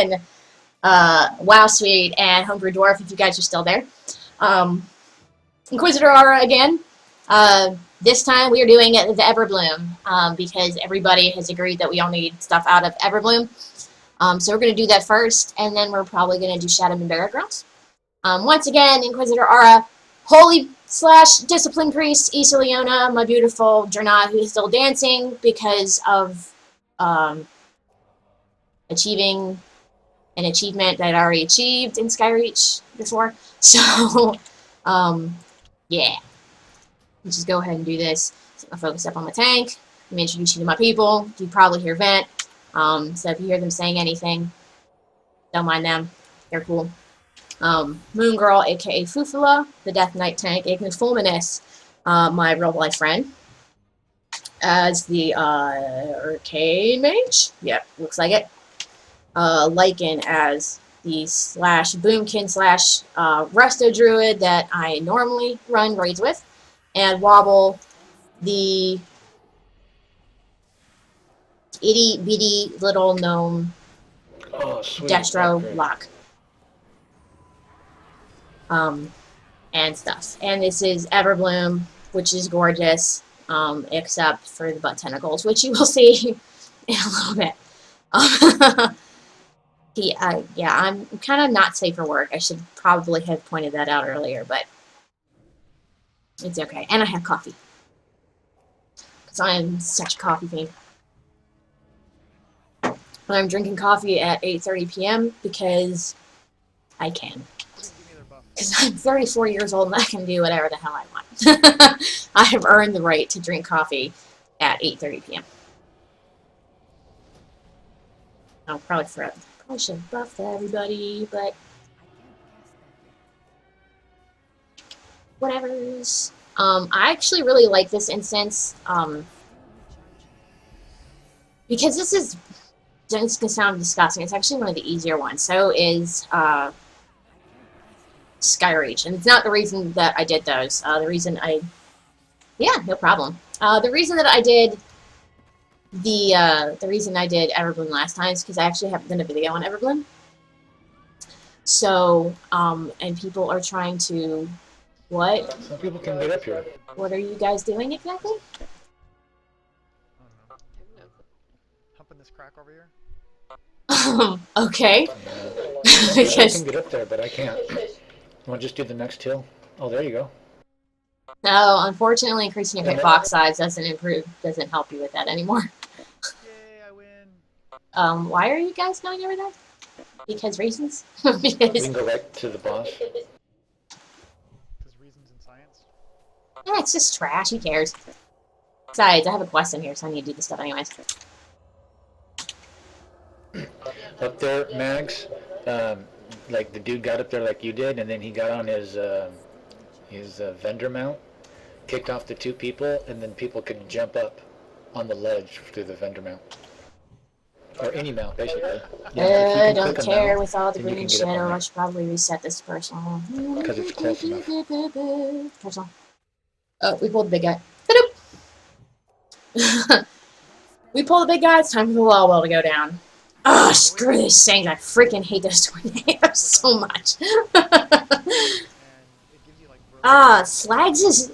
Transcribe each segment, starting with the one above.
Dragon, WoW Suite, and Homebrew Dwarf, if you guys are still there. Inquisitor Aura again. This time we are doing it the Everbloom, because everybody has agreed that we all need stuff out of Everbloom. So we're going to do that first, and then we're probably going to do Shadow and Barrow Grounds. Once again, Inquisitor Aura, Holy / Discipline Priest, Issa Leona, my beautiful Drenat, who is still dancing because of achieving an achievement that I already achieved in Skyreach before. So, yeah. Let's just go ahead and do this. Set my focus up on my tank. Let me introduce you to my people. You probably hear Vent. So if you hear them saying anything, don't mind them. They're cool. Moon Girl, aka Fufula, the Death Knight tank. Ignis Fulminus, my real life friend. As the Arcane Mage. Yep, looks like it. Lycan as the Boomkin / Resto Druid that I normally run raids with. And Wobble, the itty bitty little gnome Destro Lock. And stuff. And this is Everbloom, which is gorgeous, except for the butt tentacles, which you will see in a little bit. Yeah, I'm kind of not safe for work. I should probably have pointed that out earlier, but it's okay. And I have coffee. Because I am such a coffee fiend. I'm drinking coffee at 8:30 p.m. because I can. Because I'm 34 years old and I can do whatever the hell I want. I have earned the right to drink coffee at 8:30 p.m. I'll probably should buff everybody, but whatever's. I actually really like this instance, because this is, it's gonna sound disgusting, it's actually one of the easier ones. So is Skyreach, and it's not the reason that I did those. The reason no problem. The reason that I did the reason I did Everbloom last time is because I actually haven't done a video on Everbloom. So, and people are trying to, what? Some people can get up here. What are you guys doing exactly? Humping this crack over here. Okay. I can get up there, but I can't. You want to just do the next hill? Oh, there you go. No, unfortunately, increasing your hitbox size doesn't help you with that anymore. Yay, I win. Why are you guys going over there? Because reasons? We can go right to the boss. Because reasons in science. Yeah, it's just trash. Who cares? Besides, I have a quest in here, so I need to do this stuff anyways. Up there, Mags, like the dude got up there like you did, and then he got on his vendor mount, kicked off the 2 people, and then people could jump up on the ledge through the vendor mount. Or any mount, basically. Yeah, I don't care with all the green shit, or I should probably reset this personal. Because it's close enough. Personal. Oh, we pulled the big guy. We pulled the big guy, it's time for the wall well to go down. Oh, screw these things, I freaking hate those tornadoes so much. Slags is...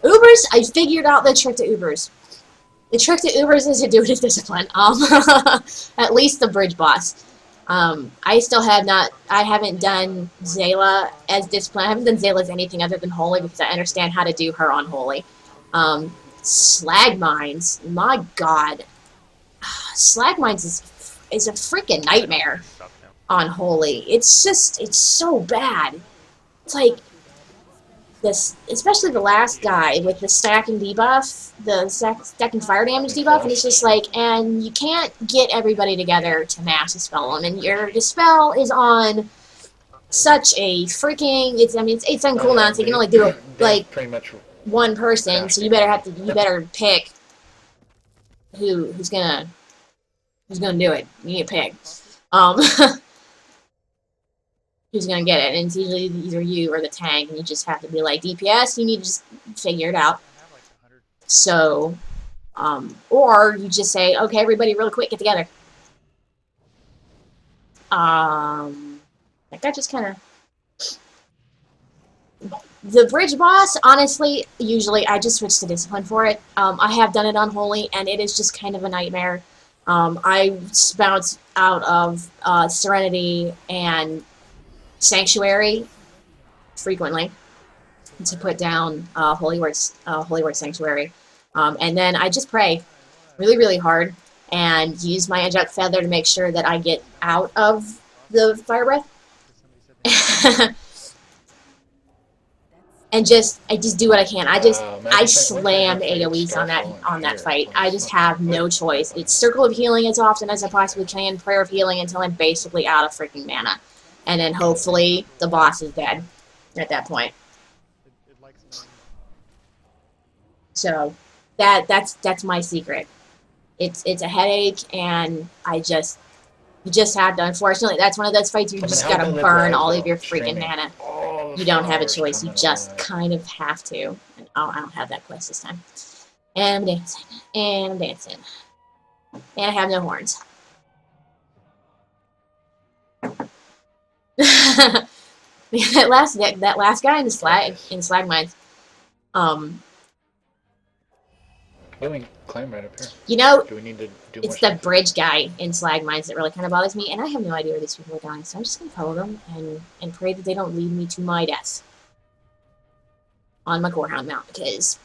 Ubers, I figured out the trick to Ubers. The trick to Ubers is to do it with discipline. At least the bridge boss. I still have not... I haven't done Zayla as discipline. I haven't done Zayla as anything other than Holy because I understand how to do her on Holy. Slag Mines, my god. Slag Mines is a freaking nightmare on Holy. It's just, it's so bad. It's like, this, especially the last guy with the stacking debuff, the stacking fire damage debuff, and it's just like, and you can't get everybody together to mass dispel them, and your dispel is on such a freaking, it's uncool now, so you can only do it, like, pretty much one person, so you better pick who's gonna do it. You need to pick. Who's gonna get it, and it's usually either you or the tank, and you just have to be like, DPS, you need to just figure it out. So, or you just say, okay, everybody, really quick, get together. That guy just kind of... The bridge boss, honestly, usually I just switch to discipline for it. I have done it on holy, and it is just kind of a nightmare. I bounce out of serenity and sanctuary frequently to put down holy word sanctuary, and then I just pray really, really hard and use my angelic feather to make sure that I get out of the fire breath. And I just do what I can. I slam AoEs on that fight. I just have no choice. It's circle of healing as often as I possibly can, prayer of healing until I'm basically out of freaking mana, and then hopefully the boss is dead at that point. So that's my secret. It's a headache, and you just have to. Unfortunately, that's one of those fights where you just gotta burn all of your freaking mana. You don't have a choice. You just kind of have to. And I don't have that quest this time. And I'm dancing. And I'm dancing. And I have no horns. that last guy in the slag mines. Doing climb right up here. You know, do we need to do it's the bridge guy in slag mines that really kind of bothers me, and I have no idea where these people are going, so I'm just gonna follow them and pray that they don't lead me to my death on my Gorehound mount, because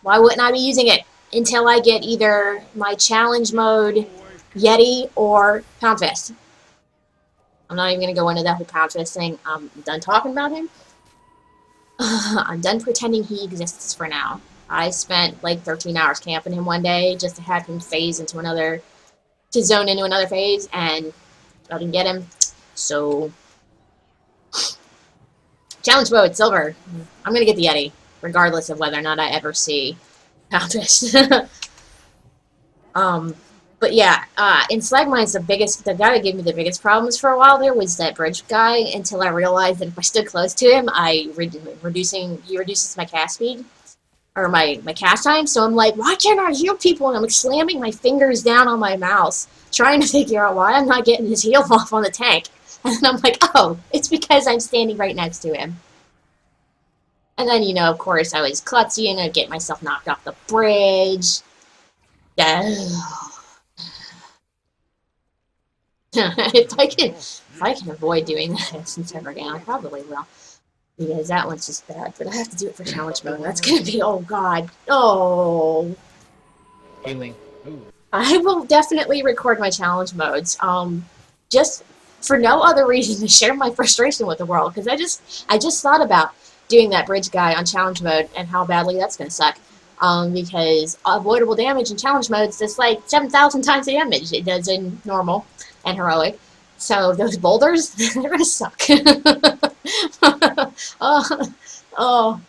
why wouldn't I be using it until I get either my challenge mode Yeti or Pound Fist? I'm not even gonna go into that whole Pound Fist thing. I'm done talking about him. I'm done pretending he exists for now. I spent like 13 hours camping him one day just to have him zone into another phase, and I didn't get him. So, challenge mode, silver. I'm gonna get the Yeti, regardless of whether or not I ever see Poundfish. But yeah, in Slag Mines, the guy that gave me the biggest problems for a while there was that bridge guy, until I realized that if I stood close to him, he reduces my cast speed. Or my cast time, so I'm like, why can't I heal people? And I'm like slamming my fingers down on my mouse, trying to figure out why I'm not getting his heal off on the tank. And then I'm like, oh, it's because I'm standing right next to him. And then, you know, of course, I was klutzy and I'd get myself knocked off the bridge. If I can avoid doing that since ever again, I probably will. Because that one's just bad, but I have to do it for challenge mode. That's gonna be, oh god, oh. Healing. Ooh. I will definitely record my challenge modes, just for no other reason to share my frustration with the world. Because I just thought about doing that bridge guy on challenge mode and how badly that's gonna suck. Because avoidable damage in challenge modes is like 7,000 times the damage it does in normal and heroic. So those boulders, they're gonna suck. oh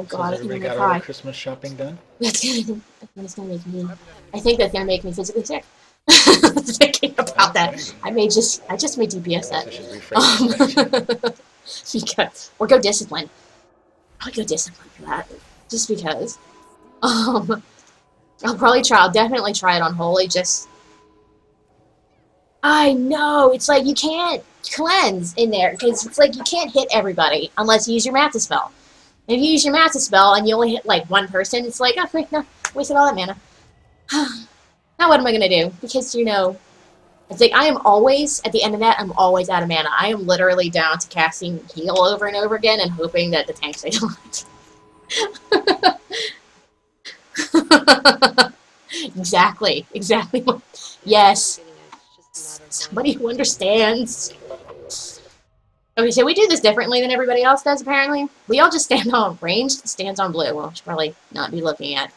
god, so I think I'm gonna got cry. all Christmas shopping done? That's gonna make me. I think that's gonna make me physically sick. Thinking about that, I just made DPS that. Or go discipline. I'll go discipline for that, just because. I'll definitely try it on holy. I know, it's like you can't cleanse in there, because it's like you can't hit everybody unless you use your Master spell. And if you use your Master spell and you only hit like one person, it's like, oh, no, wasted all that mana. Now what am I gonna do? Because, you know, it's like I am always, at the end of that, I'm always out of mana. I am literally down to casting heal over and over again and hoping that the tank stays alive. Exactly. Yes. Somebody who understands. Okay, so we do this differently than everybody else does, apparently. We all just stand on ranged, stands on blue. Well, I should probably not be looking at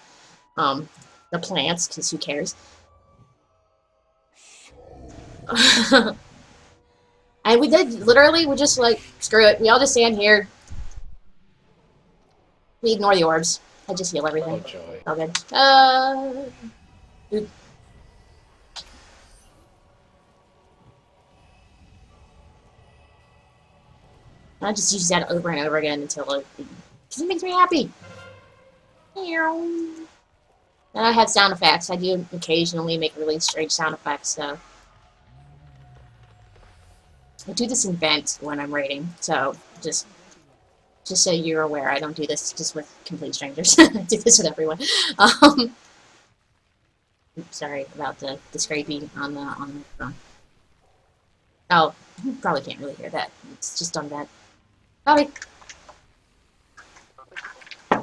the plants, because who cares? And we just like, screw it. We all just stand here. We ignore the orbs. I just heal everything. Oh, joy. All good. I just use that over and over again until because it makes me happy. And I have sound effects. I do occasionally make really strange sound effects, so. I do this in vent when I'm raiding, so just so you're aware, I don't do this just with complete strangers. I do this with everyone. Oops, sorry about the scraping on the microphone. Oh, you probably can't really hear that. It's just on vent. Sorry. Where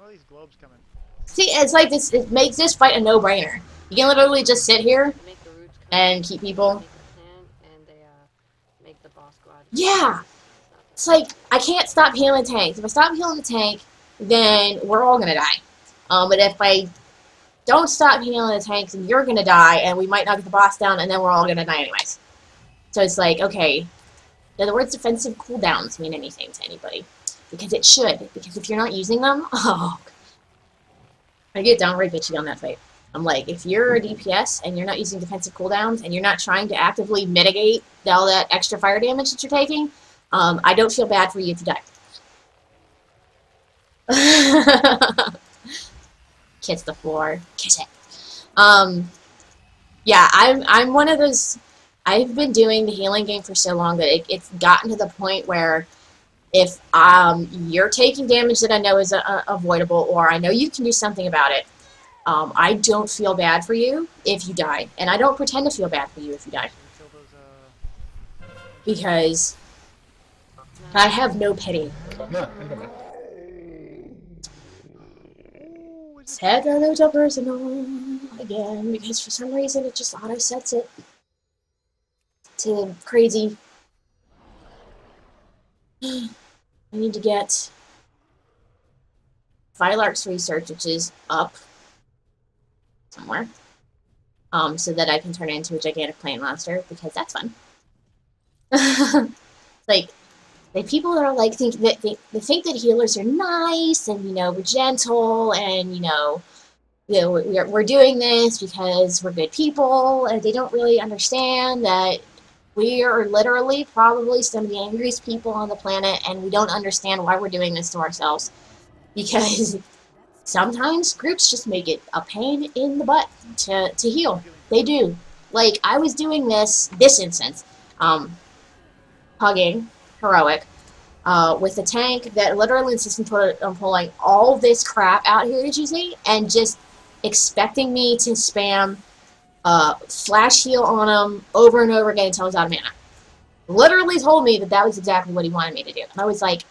are these globes coming? See, it's like this. It makes this fight a no-brainer. You can literally just sit here Make the roots come and keep people. make a plan, and they make the boss go out. Yeah. It's like, I can't stop healing tanks. If I stop healing the tank, then we're all gonna die. But if I don't stop healing the tanks, then you're gonna die, and we might not get the boss down, and then we're all gonna die anyways. So it's like, okay, do the words defensive cooldowns mean anything to anybody? Because it should. Because if you're not using them, oh, I get downright bitchy on that fight. I'm like, if you're a DPS and you're not using defensive cooldowns and you're not trying to actively mitigate all that extra fire damage that you're taking, I don't feel bad for you if you die. Kiss the floor. Kiss it. Yeah, I'm one of those. I've been doing the healing game for so long that it's gotten to the point where if you're taking damage that I know is avoidable, or I know you can do something about it, I don't feel bad for you if you die, and I don't pretend to feel bad for you if you die, Should we kill those, because I have no pity. No, I don't know. Ooh, is it Set the loot up personal again, because for some reason it just auto sets it to crazy. I need to get Phylark's research, which is up somewhere, so that I can turn it into a gigantic plant monster, because that's fun. like people that are like they think that healers are nice and we're gentle and we're doing this because we're good people, and they don't really understand that we are literally probably some of the angriest people on the planet, and we don't understand why we're doing this to ourselves, because sometimes groups just make it a pain in the butt to heal. They do. Like, I was doing this instance, hugging heroic, with a tank that literally insisted on pulling all this crap out here that you see, and just expecting me to spam flash heal on him over and over again until I was out of mana. Literally told me that was exactly what he wanted me to do. And I was like,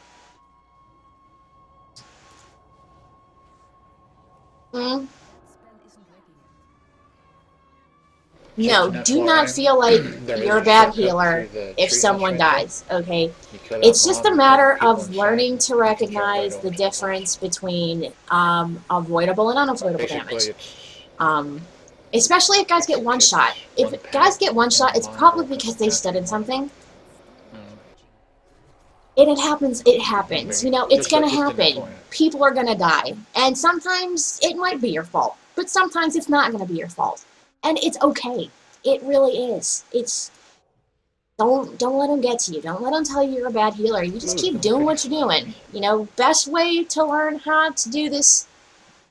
no, do not feel like you're a bad healer if someone dies, okay? It's just a matter of learning to recognize the difference between avoidable and unavoidable damage. Especially if guys get one shot. If guys get one shot, it's probably because they studied something. And it happens, it's gonna happen. People are gonna die. And sometimes it might be your fault. But sometimes it's not gonna be your fault. And it's okay. It really is. Don't let them get to you. Don't let them tell you you're a bad healer. You just keep doing what you're doing. Best way to learn how to do this.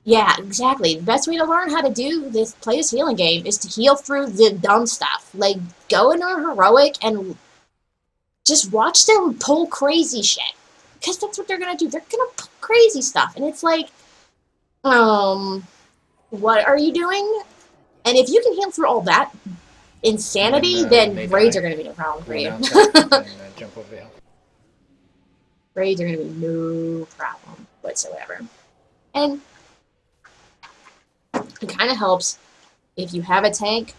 Yeah, exactly. The best way to learn how to play this healing game is to heal through the dumb stuff. Like, go into a heroic and just watch them pull crazy shit. Because that's what they're gonna do. They're gonna pull crazy stuff. And it's like, what are you doing? And if you can heal through all that insanity, then raids are gonna be no problem for you. Jump over the hill. Raids are gonna be no problem whatsoever. And it kind of helps if you have a tank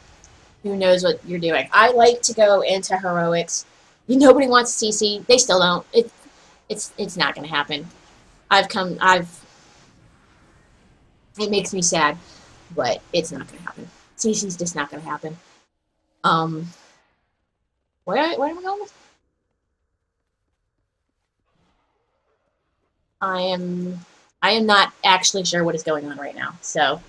who knows what you're doing. I like to go into heroics. Nobody wants CC. They still don't. It's not gonna happen. It makes me sad, but it's not gonna happen. CC's just not gonna happen. Where am I going with? I am not actually sure what is going on right now, so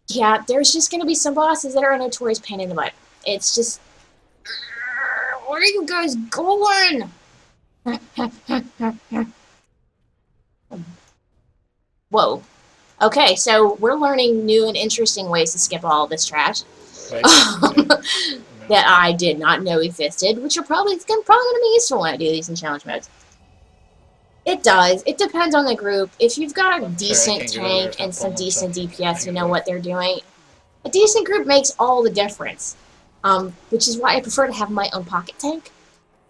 yeah, there's just gonna be some bosses that are a notorious pain in the butt. It's just, where are you guys going? Whoa. Okay, so we're learning new and interesting ways to skip all this trash. Right. that I did not know existed, which are probably going to be useful when I do these in challenge modes. It does. It depends on the group. If you've got a decent can't get over there. tank It's and not some pulling, decent so DPS, you hang know it what they're doing. A decent group makes all the difference. Which is why I prefer to have my own pocket tank.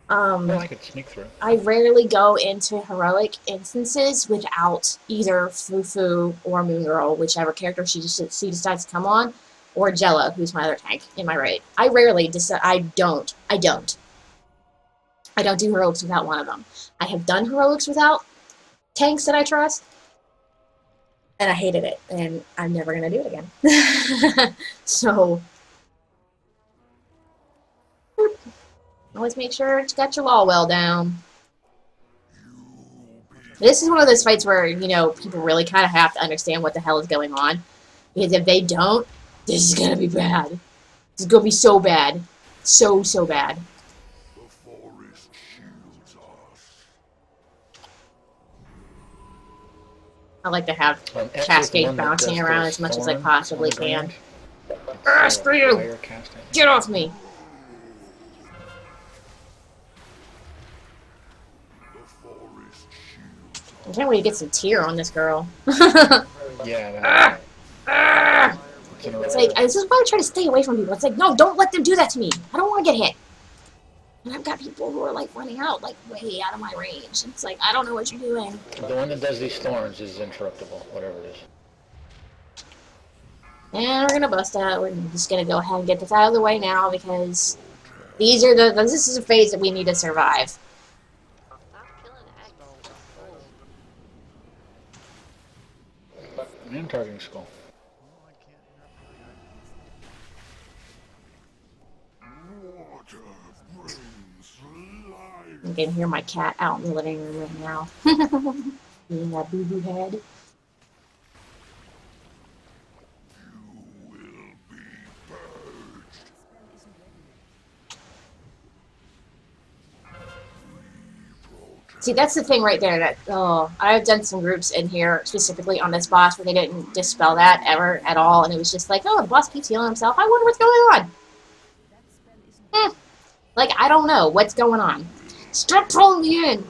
Well, I could sneak through. I rarely go into heroic instances without either Fufu or Moon Girl, whichever character she decides to come on, or Jello, who's my other tank in my raid. I rarely decide. I don't do heroics without one of them. I have done heroics without tanks that I trust, and I hated it, and I'm never gonna do it again. So always make sure you got your law well down. This is one of those fights where, you know, people really kind of have to understand what the hell is going on. Because if they don't, this is going to be bad. This is going to be so bad. So bad. I like to have Actually, Cascade the one that bouncing does around those as much as I thorns possibly on the can. ground, Screw you! fire casting. Get off me! I can't wait to get some tear on this girl. Yeah, It's like, this is why I try to stay away from people. It's like, no, don't let them do that to me. I don't want to get hit. And I've got people who are, like, running out, like, way out of my range. It's like, I don't know what you're doing. the one that does these thorns is interruptible, whatever it is. And we're gonna bust out. We're just gonna go ahead and get this out of the way now because this is a phase that we need to survive. Stop killing eggs. And targeting skull. Oh, I can't You can hear my cat out in the living room right now. Being that boo-boo head. See, that's the thing right there. That I've done some groups in here specifically on this boss where they didn't dispel that ever at all, and it was just like, oh, the boss keeps healing himself. I wonder what's going on. Like, I don't know what's going on. Stop pulling me in.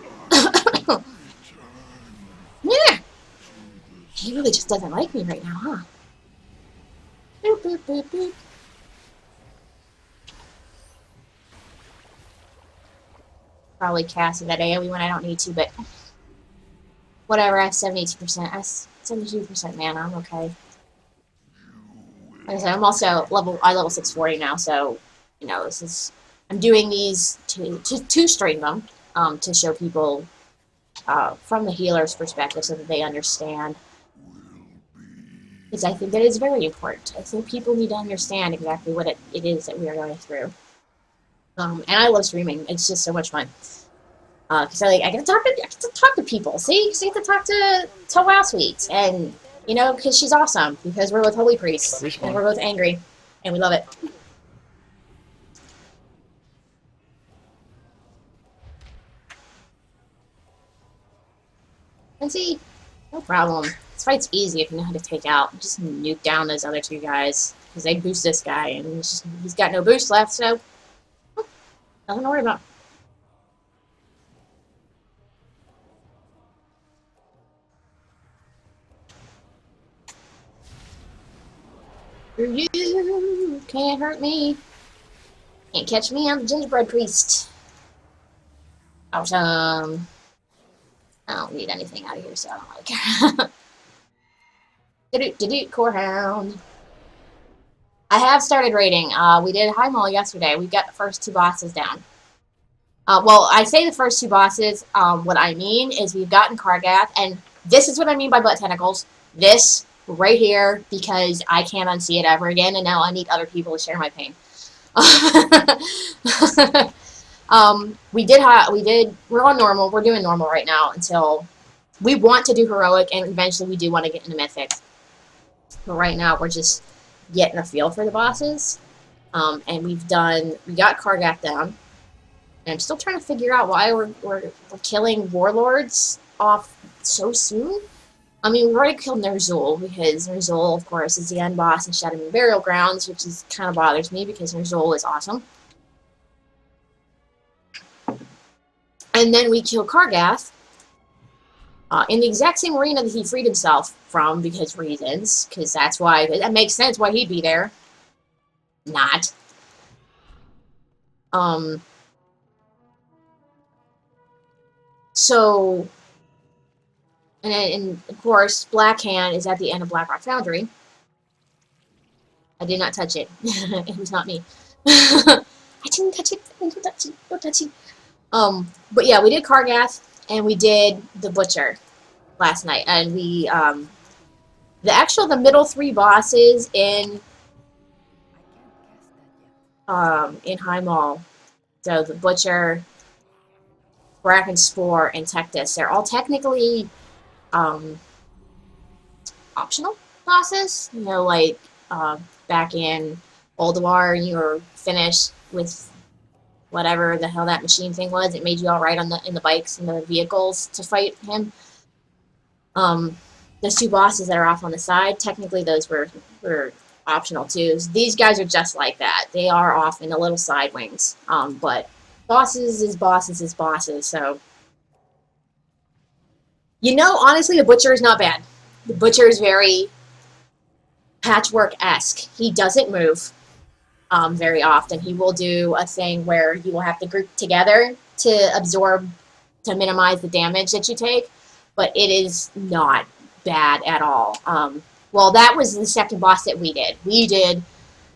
Yeah. He really just doesn't like me right now, huh? Boop, boop, boop, boop. Probably casting that AoE when I don't need to, but whatever. I have 72%. I have 72% mana. I'm okay. Like I said, I'm also level 640 now, so you know I'm doing these to stream them to show people from the healer's perspective so that they understand. Because I think that is very important. I think people need to understand exactly what it is that we are going through. And I love streaming. It's just so much fun. Because I get to talk to people. See, I get to talk to WoW Suite, and you know, because she's awesome. Because we're both holy priests, and we're both angry, and we love it. And see, no problem. This fight's easy if you know how to take out. Just nuke down those other two guys because they boost this guy, and he's got no boost left, so nothing to worry about. You can't hurt me. Can't catch me, I'm the gingerbread priest. Awesome. I don't need anything out of here, so I don't really care. Do-do-do-do, Corehound. I have started raiding. We did High Mall yesterday. We got the first 2 bosses down. Well, I say the first 2 bosses. What I mean is we've gotten Kargath, and this is what I mean by butt tentacles. This right here, because I can't unsee it ever again, and now I need other people to share my pain. We're on normal. We're doing normal right now until we want to do heroic, and eventually we do want to get into mythic. But right now we're just getting a feel for the bosses. And we got Kargath down. And I'm still trying to figure out why we're killing Warlords off so soon. I mean, we already killed Ner'zhul, because Ner'zhul, of course, is the end boss in Shadow Moon Burial Grounds, which is kind of bothers me, because Ner'zhul is awesome. And then we kill Kargath, in the exact same arena that he freed himself from, because reasons, because that's why, that makes sense why he'd be there. Not. So, and of course, Blackhand is at the end of Blackrock Foundry. I did not touch it. It was not me. I didn't touch it. Don't touch it. Don't touch it. But yeah, we did Kargath, and we did the Butcher last night, and we, the middle three bosses in High Mall. So the Butcher, Brackenspore, and Tectis. They're all technically optional bosses. You know, like back in Oldwar, you were finished with whatever the hell that machine thing was. It made you all ride on in the bikes and the vehicles to fight him. Those two bosses that are off on the side, technically those were optional too. So these guys are just like that. They are off in the little side wings. But bosses is bosses is bosses. So, you know, honestly, the Butcher is not bad. The Butcher is very Patchwork-esque. He doesn't move very often. He will do a thing where you will have to group together to absorb, to minimize the damage that you take, but it is not bad at all. Well, that was the second boss that we did. We did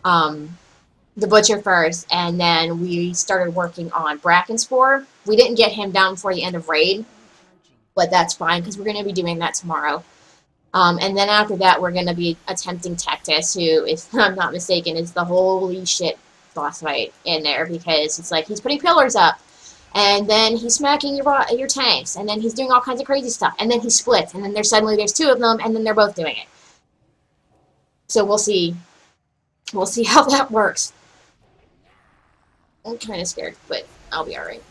the Butcher first, and then we started working on Brackenspore. We didn't get him down before the end of Raid, but that's fine, because we're going to be doing that tomorrow. And then after that, we're going to be attempting Tectis, who, if I'm not mistaken, is the holy shit boss fight in there, because it's like he's putting pillars up, and then he's smacking your tanks, and then he's doing all kinds of crazy stuff, and then he splits, and then there's two of them, and then they're both doing it. So we'll see. We'll see how that works. I'm kind of scared, but I'll be alright.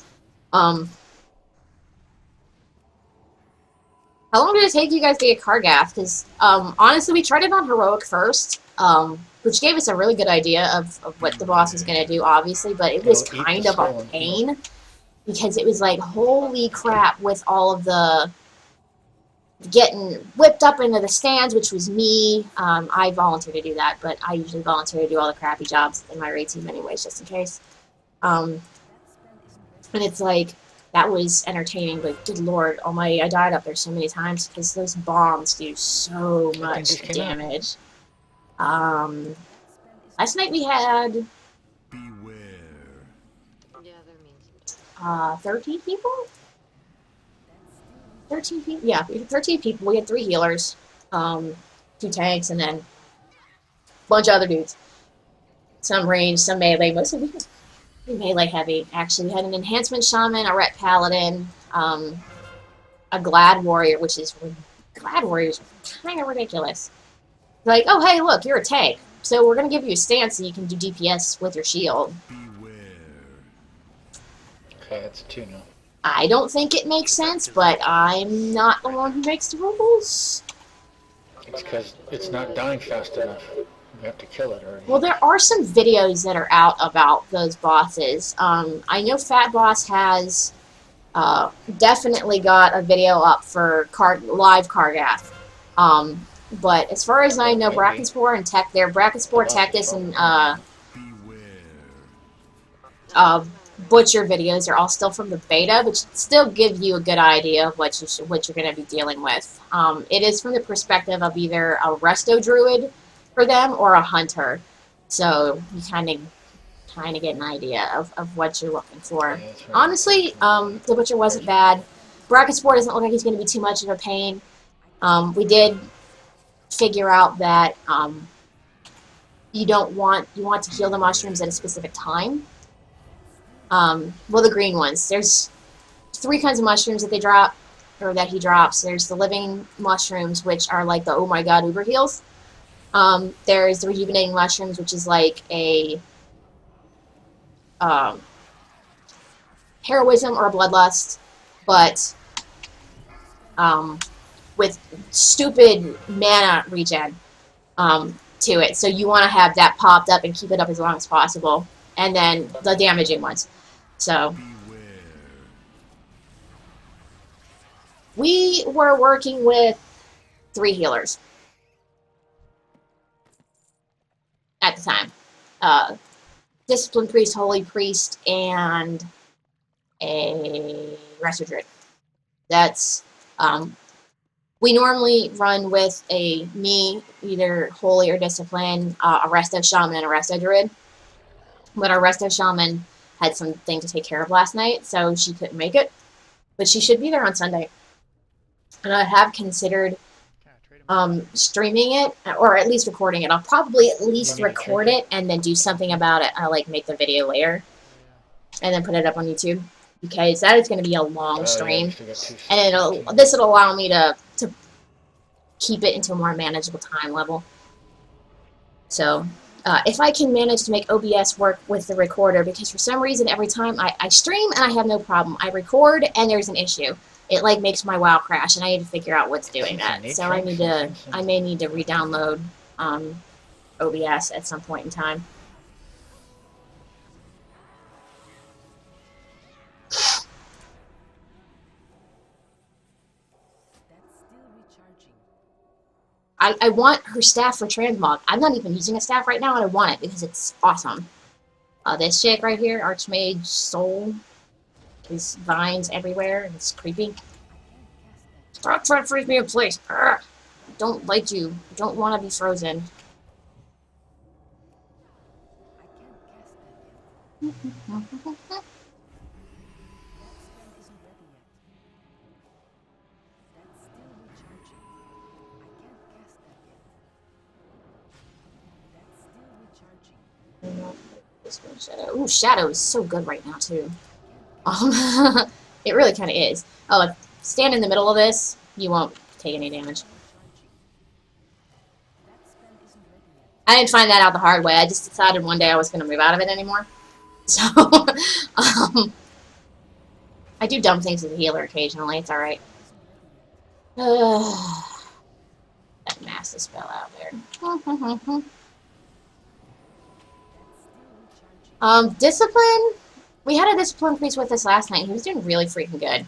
How long did it take you guys to get Kargath? Because, honestly, we tried it on Heroic first, which gave us a really good idea of what the boss was going to do, obviously, but it was kind of a pain, because it was like, holy crap, with all of the getting whipped up into the stands, which was me. I volunteered to do that, but I usually volunteer to do all the crappy jobs in my raid team anyways, just in case. And it's like, that was entertaining, but good lord, I died up there so many times because those bombs do so much damage. Last night we had Beware. Yeah, they're mean. 13 people? 13 people? Yeah, we had 13 people. We had 3 healers, 2 tanks, and then a bunch of other dudes. Some range, some melee, most of them melee heavy. Actually, we had an enhancement shaman, a ret paladin, a glad warrior, which is glad warriors kind of ridiculous. Like, oh hey, look, you're a tank, so we're gonna give you a stance so you can do DPS with your shield. Beware. Okay, that's 2 now. I don't think it makes sense, but I'm not the one who makes the rules. It's because it's not dying fast enough. We have to kill it already. Well, there are some videos that are out about those bosses. I know Fat Boss has definitely got a video up for live Kargath. But as far as I know, Brackenspore and Brackenspore, Tectis, and Butcher videos are all still from the beta, but still give you a good idea of what you're going to be dealing with. It is from the perspective of either a resto druid for them or a hunter, so you kind of get an idea of what you're looking for. Yeah, right. Honestly, the Butcher wasn't bad. Brackenspore doesn't look like he's going to be too much of a pain. We did figure out that you want to heal the mushrooms at a specific time. Well, the green ones. There's 3 kinds of mushrooms that they drop, or that he drops. There's the living mushrooms, which are like the oh my god uber heals. There's the rejuvenating mushrooms, which is like a heroism or a bloodlust, but with stupid mana regen to it. So you want to have that popped up and keep it up as long as possible. And then the damaging ones. So Beware. we were working with 3 healers at the time. Discipline Priest, Holy Priest, and a Resto Druid. That's, we normally run with me, either Holy or Discipline, a Resto Shaman, and a Resto Druid. But our Resto Shaman had something to take care of last night, so she couldn't make it. But she should be there on Sunday. And I have considered streaming it, or at least recording it. I'll probably at least record it and then do something about it. I'll like make the video later and then put it up on YouTube, because that is going to be a long stream, and this will allow me to keep it into a more manageable time level. So if I can manage to make OBS work with the recorder, because for some reason every time I stream and I have no problem, I record and there's an issue. It like makes my WoW crash, and I need to figure out what's doing that. So I may need to re-download OBS at some point in time. I want her staff for transmog. I'm not even using a staff right now, and I want it because it's awesome. This chick right here, Archmage Soul, there's vines everywhere, and it's creepy. Stop trying to freeze me in place. I don't like you. I don't want to be frozen. Ooh, Shadow is so good right now, too. It really kind of is. Oh, if stand in the middle of this, you won't take any damage. I didn't find that out the hard way. I just decided one day I was going to move out of it anymore. So, I do dumb things as a healer occasionally. It's alright. That master spell out there. Discipline. We had a Discipline Priest with us last night. He was doing really freaking good. It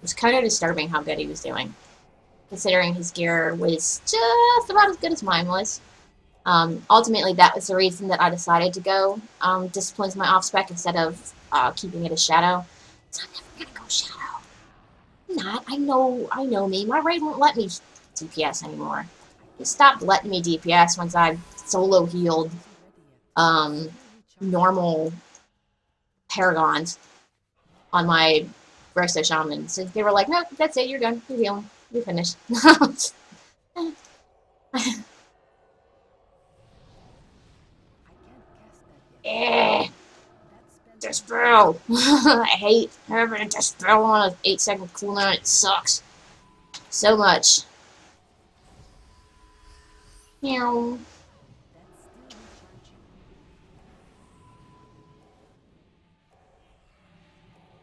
was kind of disturbing how good he was doing, considering his gear was just about as good as mine was. Ultimately, that was the reason that I decided to go Discipline's my off-spec instead of keeping it as Shadow. So I'm never going to go Shadow. I'm not. I know me. My raid won't let me DPS anymore. It stopped letting me DPS once I solo healed normal Paragons on my Resto Shaman. So they were like, nope, that's it, you're done. You're healing. You're finished. Dispel! I hate having a Dispel on an 8-second cooldown. It sucks. So much. Meow.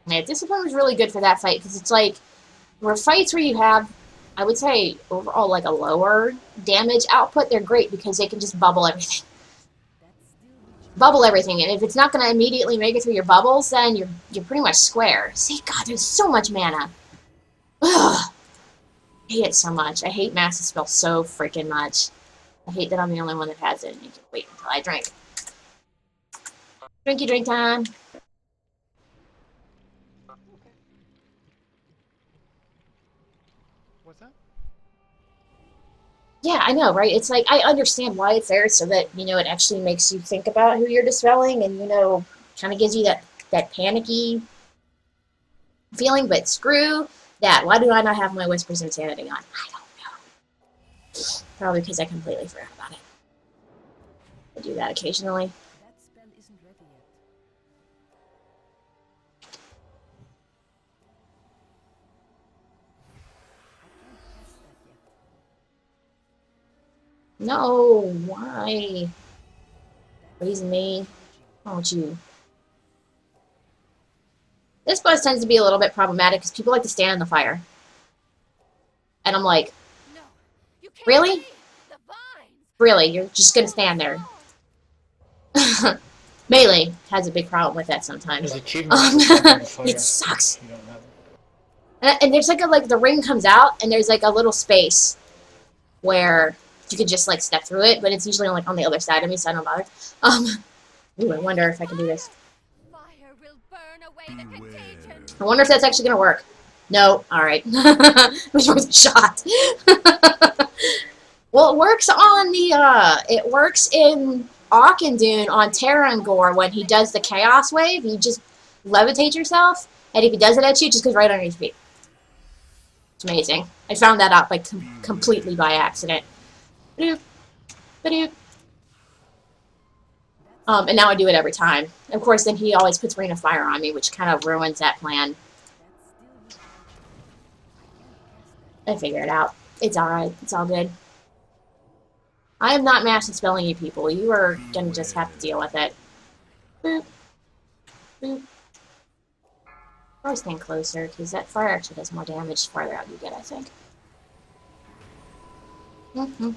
Yeah, Discipline was really good for that fight, because it's like, where fights where you have, I would say, overall, like a lower damage output, they're great because they can just bubble everything. Bubble everything, and if it's not going to immediately make it through your bubbles, then you're pretty much square. See, God, there's so much mana. Ugh. I hate it so much. I hate Master Spell so freaking much. I hate that I'm the only one that has it, and you can wait until I drink. Drinky drink time. What's that? Yeah, I know, right? It's like, I understand why it's there, so that, you know, it actually makes you think about who you're dispelling, and, you know, kind of gives you that panicky feeling, but screw that. Why do I not have my Whispers Insanity on? I don't know. Probably because I completely forgot about it. I do that occasionally. No, why? Raising me. Why don't you? This boss tends to be a little bit problematic because people like to stand in the fire. And I'm like, Really? Really, you're just gonna stand there. Melee has a big problem with that sometimes. There's achievements for stepping in fire. It sucks. You don't have it. And there's like the ring comes out, and there's like a little space where you could just like step through it, but it's usually like on the other side of me, so I don't bother. Ooh, I wonder if I can do this. Fire will burn away the contagion. I wonder if that's actually gonna work. No, alright. It was worth a shot. Well, it works on the, it works in Auchindoun on Terrangor when he does the Chaos Wave. You just levitate yourself, and if he does it at you, it just goes right under your feet. It's amazing. I found that out like completely by accident. Ba-doop, ba-doop. And now I do it every time. Of course, then he always puts Ring of Fire on me, which kind of ruins that plan. I figure it out. It's alright. It's all good. I am not master spelling you people. You are gonna just have to deal with it. Boop. Boop. Probably stand closer, because that fire actually does more damage the farther out you get, I think. Beware.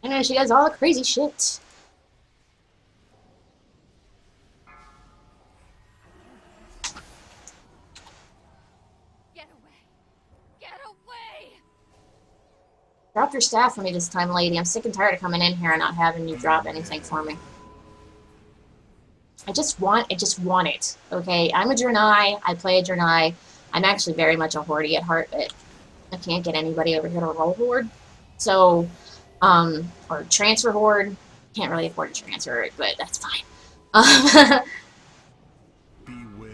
I know she does all the crazy shit. Get away! Get away! Drop your staff for me this time, lady. I'm sick and tired of coming in here and not having you drop anything for me. I just want it. Okay, I'm a Draenei. I play a Draenei. I'm actually very much a Horde at heart, but I can't get anybody over here to roll Horde. So, or transfer Horde. Can't really afford to transfer it, but that's fine. Beware.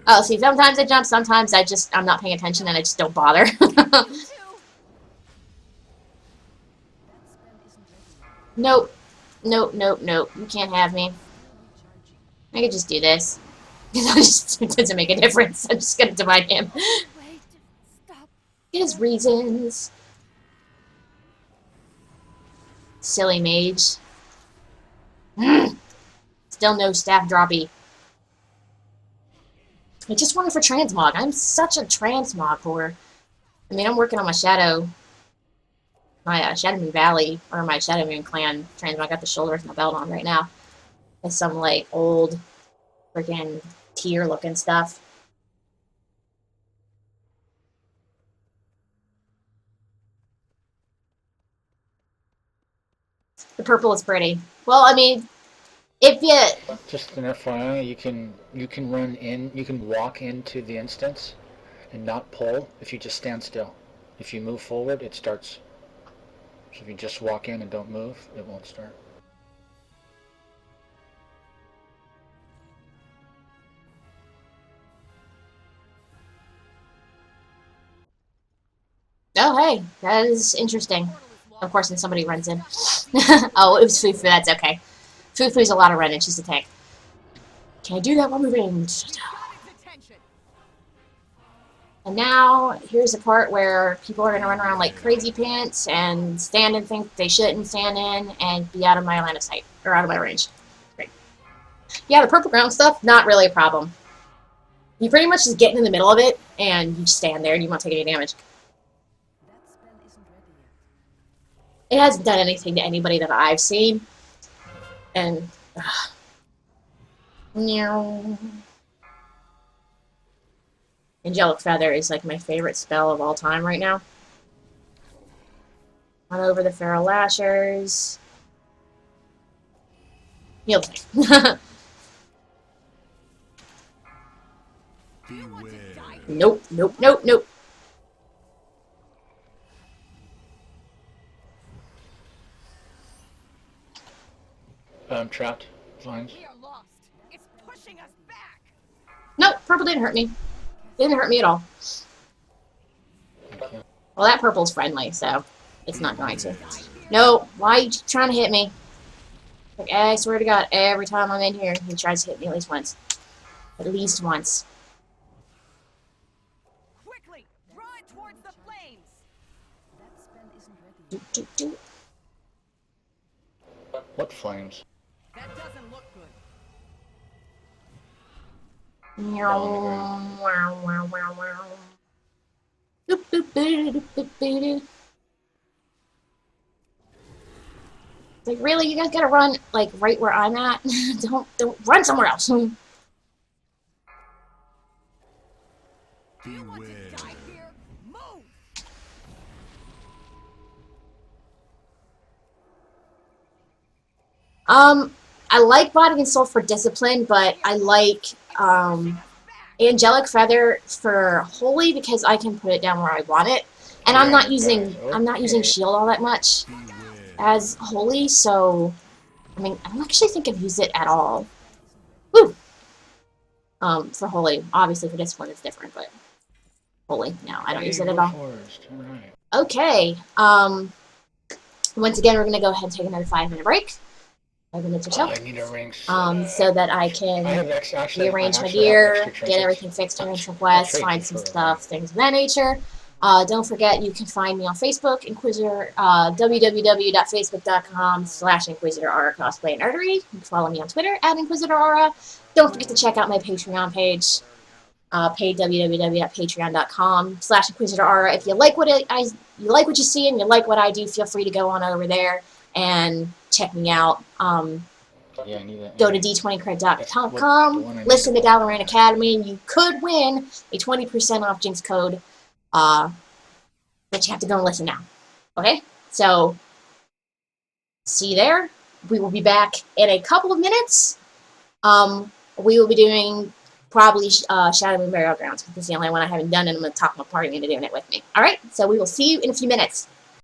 Oh, see, sometimes I jump, sometimes I'm not paying attention and I just don't bother. Nope. Nope, nope, nope. You can't have me. I could just do this. It doesn't make a difference. I'm just gonna divide him. Wait, stop. His reasons. Silly mage. Still no staff droppy. I just wanted for transmog. I'm such a transmog whore. I mean, I'm working on my Shadow Moon Valley, or my Shadow Moon Clan transmog. I got the shoulders and the belt on right now. With some, like, old freaking tier looking stuff. The purple is pretty. Well, I mean, if you... Just an FYI, you can run in, you can walk into the instance and not pull if you just stand still. If you move forward, it starts. So if you just walk in and don't move, it won't start. Oh, hey, that is interesting. Of course, when somebody runs in. Oh, it was Fufu, that's okay. Fufu's a lot of running, she's a tank. Can I do that while moving? And now, here's the part where people are going to run around like crazy pants and stand and think they shouldn't stand in and be out of my line of sight, or out of my range. Great. Yeah, the purple ground stuff, not really a problem. You pretty much just get in the middle of it, and you just stand there and you won't take any damage. It hasn't done anything to anybody that I've seen. And... Meow. Angelic Feather is like my favorite spell of all time right now. On over the Feral Lashers. Heal tank. Nope, nope, nope, nope. Trapped. Vines. We are lost. It's pushing us back. Nope, purple didn't hurt me. Didn't hurt me at all. Okay. Well, that purple's friendly, so it's not going to. No, why are you trying to hit me? Like, I swear to God, every time I'm in here, he tries to hit me at least once. At least once. Quickly, draw it towards the flames. Do, do, do. What flames? That ground. Boop, boop, boop, boop, boop, boop. Like, really, you guys gotta run like right where I'm at. Don't run somewhere else. Do you want to die here? Move! I like Body and Soul for discipline, but I like Angelic Feather for Holy because I can put it down where I want it, and I'm not using Shield all that much as Holy, so I mean I don't actually think I've used it at all. Woo! For Holy, obviously for Discipline it's different, but Holy, no, I don't use it at all. Alright. Okay. Once again, we're gonna go ahead and take another 5-minute break. 5 minutes or so. I need a ring. So that I can rearrange my gear, get everything fixed here in Southwest, find some stuff, things of that nature. Don't forget, you can find me on Facebook, Inquisitor, www.facebook.com/InquisitorAura Cosplay and Nerdery. You can follow me on Twitter @InquisitorAura. Don't forget to check out my Patreon page, www.patreon.com/InquisitorAura. If you like what you like what you see and you like what I do, feel free to go on over there and check me out. Yeah, I need that. Go to d20cred.com, listen to Dalaran Academy, and you could win a 20% off Jinx code. But you have to go and listen now. Okay? So, see you there. We will be back in a couple of minutes. We will be doing probably Shadow Moon Burial Grounds, because it's the only one I haven't done, and I'm going to talk my party into doing it with me. Alright? So we will see you in a few minutes.